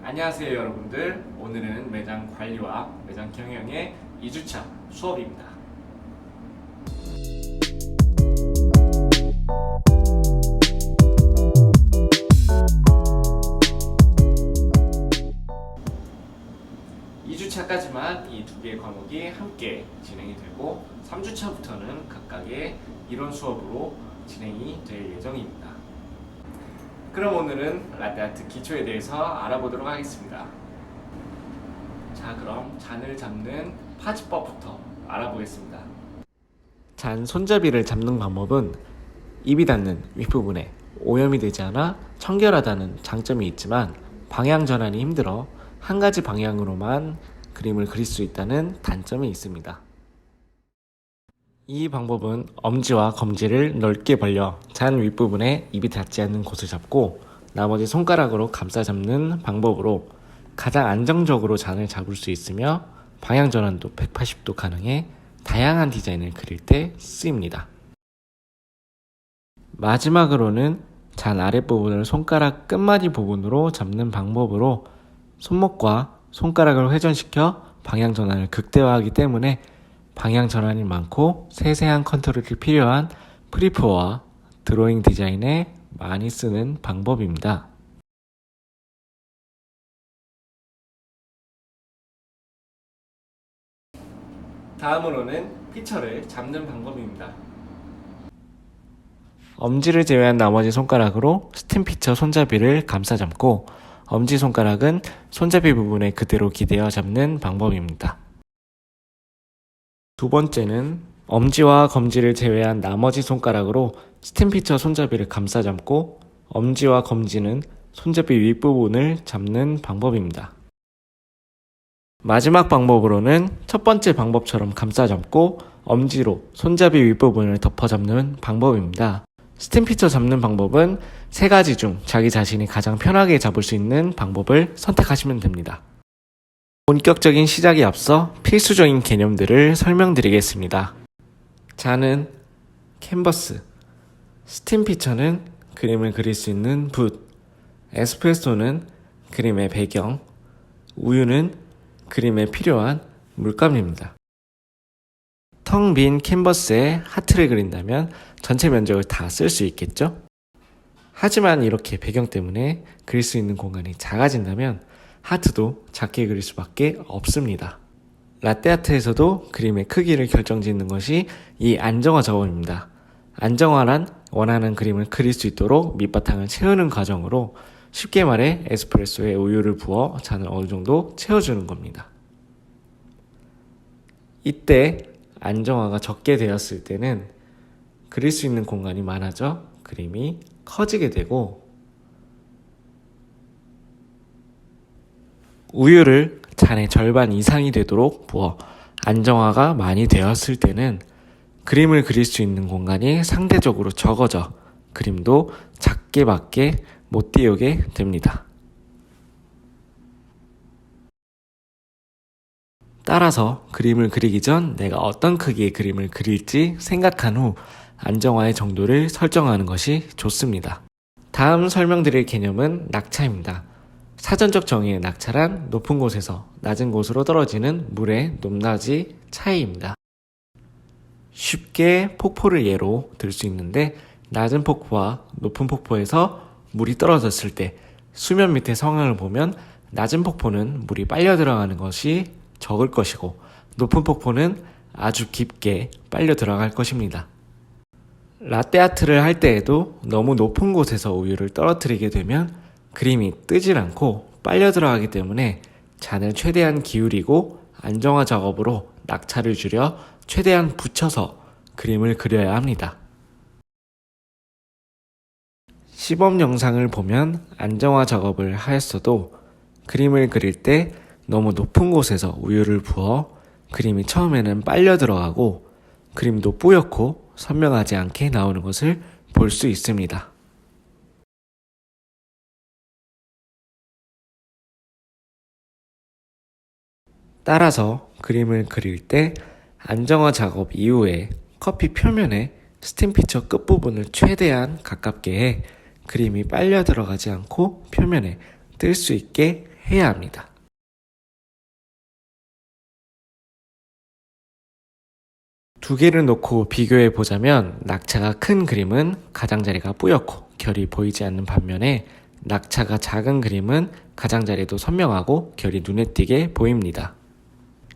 안녕하세요 여러분들. 오늘은 매장 관리와 매장 경영의 2주차 수업입니다. (2주차까지만) 이 두 개의 과목이 함께 진행이 되고 3주차부터는 각각의 이론 수업으로 진행이 될 예정입니다. 그럼 오늘은 라떼아트 기초에 대해서 알아보도록 하겠습니다. 자, 그럼 잔을 잡는 파지법부터 알아보겠습니다. 잔 손잡이를 잡는 방법은 입이 닿는 윗부분에 오염이 되지 않아 청결하다는 장점이 있지만 방향 전환이 힘들어 한 가지 방향으로만 그림을 그릴 수 있다는 단점이 있습니다. 이 방법은 엄지와 검지를 넓게 벌려 잔 윗부분에 입이 닿지 않는 곳을 잡고 나머지 손가락으로 감싸 잡는 방법으로 가장 안정적으로 잔을 잡을 수 있으며 방향 전환도 180도 가능해 다양한 디자인을 그릴 때 쓰입니다. 마지막으로는 잔 아랫부분을 손가락 끝마디 부분으로 잡는 방법으로 손목과 손가락을 회전시켜 방향 전환을 극대화하기 때문에 방향 전환이 많고 세세한 컨트롤이 필요한 프리프와 드로잉 디자인에 많이 쓰는 방법입니다. 다음으로는 피처를 잡는 방법입니다. 엄지를 제외한 나머지 손가락으로 스팀 피처 손잡이를 감싸 잡고 엄지손가락은 손잡이 부분에 그대로 기대어 잡는 방법입니다. 두 번째는 엄지와 검지를 제외한 나머지 손가락으로 스팀 피처 손잡이를 감싸 잡고 엄지와 검지는 손잡이 윗부분을 잡는 방법입니다. 마지막 방법으로는 첫 번째 방법처럼 감싸 잡고 엄지로 손잡이 윗부분을 덮어 잡는 방법입니다. 스팀 피처 잡는 방법은 세 가지 중 자기 자신이 가장 편하게 잡을 수 있는 방법을 선택하시면 됩니다. 본격적인 시작에 앞서 필수적인 개념들을 설명드리겠습니다. 잔은 캔버스, 스팀 피처는 그림을 그릴 수 있는 붓, 에스프레소는 그림의 배경, 우유는 그림에 필요한 물감입니다. 텅 빈 캔버스에 하트를 그린다면 전체 면적을 다 쓸 수 있겠죠? 하지만 이렇게 배경 때문에 그릴 수 있는 공간이 작아진다면 하트도 작게 그릴 수밖에 없습니다. 라떼아트에서도 그림의 크기를 결정짓는 것이 이 안정화 작업입니다. 안정화란 원하는 그림을 그릴 수 있도록 밑바탕을 채우는 과정으로 쉽게 말해 에스프레소에 우유를 부어 잔을 어느 정도 채워주는 겁니다. 이때 안정화가 적게 되었을 때는 그릴 수 있는 공간이 많아져 그림이 커지게 되고 우유를 잔의 절반 이상이 되도록 부어 안정화가 많이 되었을 때는 그림을 그릴 수 있는 공간이 상대적으로 적어져 그림도 작게밖에 못 띄우게 됩니다. 따라서 그림을 그리기 전 내가 어떤 크기의 그림을 그릴지 생각한 후 안정화의 정도를 설정하는 것이 좋습니다. 다음 설명드릴 개념은 낙차입니다. 사전적 정의의 낙차란 높은 곳에서 낮은 곳으로 떨어지는 물의 높낮이 차이입니다. 쉽게 폭포를 예로 들 수 있는데 낮은 폭포와 높은 폭포에서 물이 떨어졌을 때 수면 밑의 상황을 보면 낮은 폭포는 물이 빨려 들어가는 것이 적을 것이고 높은 폭포는 아주 깊게 빨려 들어갈 것입니다. 라떼아트를 할 때에도 너무 높은 곳에서 우유를 떨어뜨리게 되면 그림이 뜨질 않고 빨려 들어가기 때문에 잔을 최대한 기울이고 안정화 작업으로 낙차를 줄여 최대한 붙여서 그림을 그려야 합니다. 시범 영상을 보면 안정화 작업을 하였어도 그림을 그릴 때 너무 높은 곳에서 우유를 부어 그림이 처음에는 빨려 들어가고 그림도 뿌옇고 선명하지 않게 나오는 것을 볼 수 있습니다. 따라서 그림을 그릴 때 안정화 작업 이후에 커피 표면에 스팀 피처 끝부분을 최대한 가깝게 해 그림이 빨려 들어가지 않고 표면에 뜰 수 있게 해야 합니다. 두 개를 놓고 비교해 보자면 낙차가 큰 그림은 가장자리가 뿌옇고 결이 보이지 않는 반면에 낙차가 작은 그림은 가장자리도 선명하고 결이 눈에 띄게 보입니다.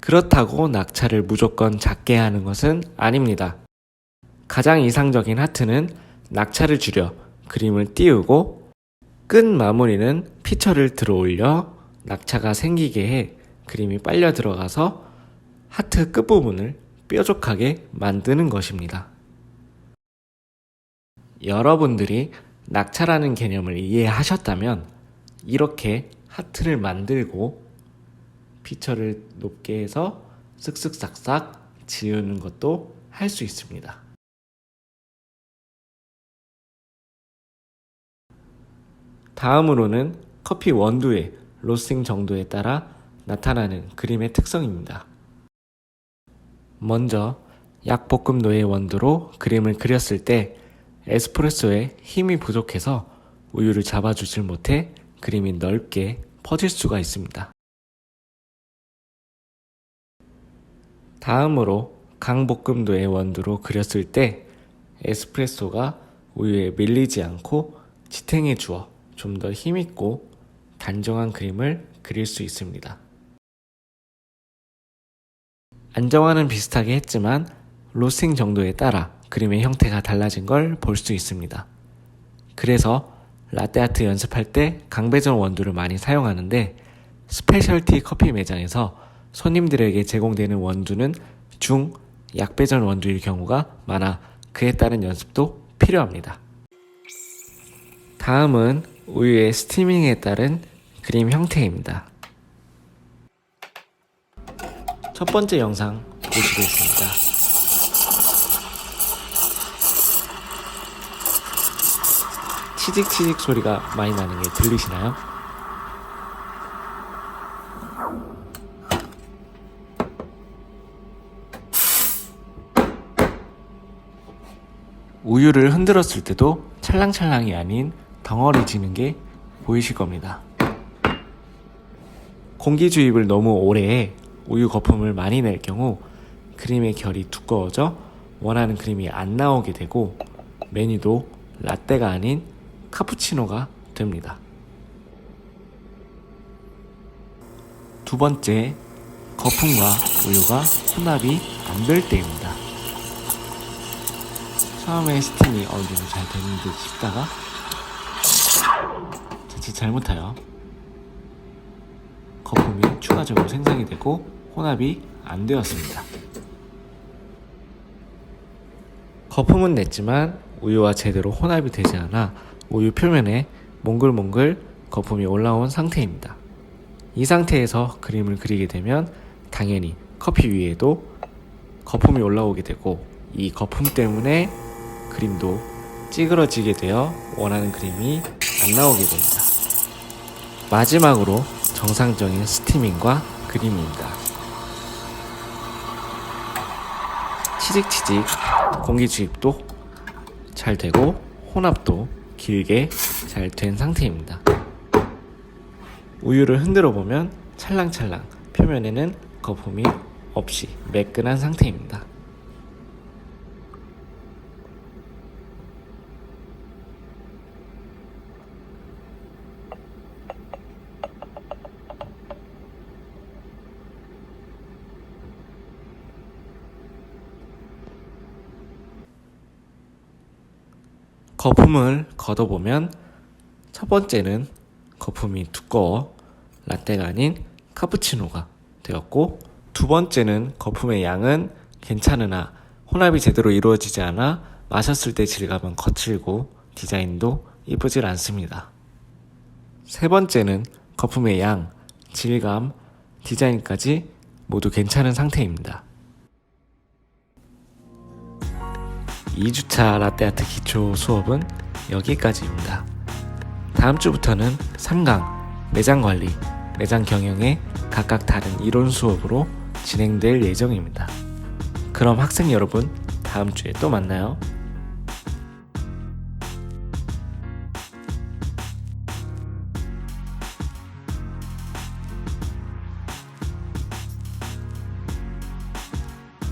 그렇다고 낙차를 무조건 작게 하는 것은 아닙니다. 가장 이상적인 하트는 낙차를 줄여 그림을 띄우고 끝 마무리는 피처를 들어 올려 낙차가 생기게 해 그림이 빨려 들어가서 하트 끝부분을 뾰족하게 만드는 것입니다. 여러분들이 낙차라는 개념을 이해하셨다면 이렇게 하트를 만들고 피처를 높게 해서 쓱쓱 싹싹 지우는 것도 할 수 있습니다. 다음으로는 커피 원두의 로스팅 정도에 따라 나타나는 그림의 특성입니다. 먼저 약볶음도의 원두로 그림을 그렸을 때 에스프레소에 힘이 부족해서 우유를 잡아주질 못해 그림이 넓게 퍼질 수가 있습니다. 다음으로 강볶음도의 원두로 그렸을 때 에스프레소가 우유에 밀리지 않고 지탱해 주어 좀 더 힘있고 단정한 그림을 그릴 수 있습니다. 안정화는 비슷하게 했지만 로스팅 정도에 따라 그림의 형태가 달라진 걸 볼 수 있습니다. 그래서 라떼아트 연습할 때 강배전 원두를 많이 사용하는데 스페셜티 커피 매장에서 손님들에게 제공되는 원두는 중, 약배전 원두일 경우가 많아 그에 따른 연습도 필요합니다. 다음은 우유의 스티밍에 따른 그림 형태입니다. 첫 번째 영상 보시겠습니다. 치직치직 소리가 많이 나는 게 들리시나요? 우유를 흔들었을 때도 찰랑찰랑이 아닌 덩어리지는 게 보이실 겁니다. 공기 주입을 너무 오래 해 우유 거품을 많이 낼 경우 그림의 결이 두꺼워져 원하는 그림이 안 나오게 되고 메뉴도 라떼가 아닌 카푸치노가 됩니다. 두 번째, 거품과 우유가 혼합이 안 될 때입니다. 처음에 스팀이 어느 정도 잘 되는 듯 싶다가 자칫 잘못하여 거품이 추가적으로 생성이 되고 혼합이 안 되었습니다. 거품은 냈지만 우유와 제대로 혼합이 되지 않아 우유 표면에 몽글몽글 거품이 올라온 상태입니다. 이 상태에서 그림을 그리게 되면 당연히 커피 위에도 거품이 올라오게 되고 이 거품 때문에 그림도 찌그러지게 되어 원하는 그림이 안 나오게 됩니다. 마지막으로 정상적인 스티밍과 그림입니다. 치직치직 공기 주입도 잘 되고 혼합도 길게 잘 된 상태입니다. 우유를 흔들어 보면 찰랑찰랑 표면에는 거품이 없이 매끈한 상태입니다. 거품을 걷어보면 첫 번째는 거품이 두꺼워 라떼가 아닌 카푸치노가 되었고 두 번째는 거품의 양은 괜찮으나 혼합이 제대로 이루어지지 않아 마셨을 때 질감은 거칠고 디자인도 이쁘질 않습니다. 세 번째는 거품의 양, 질감, 디자인까지 모두 괜찮은 상태입니다. 2주차 라떼아트 기초 수업은 여기까지입니다. 다음 주부터는 3강, 매장 관리, 매장 경영의 각각 다른 이론 수업으로 진행될 예정입니다. 그럼 학생 여러분, 다음 주에 또 만나요.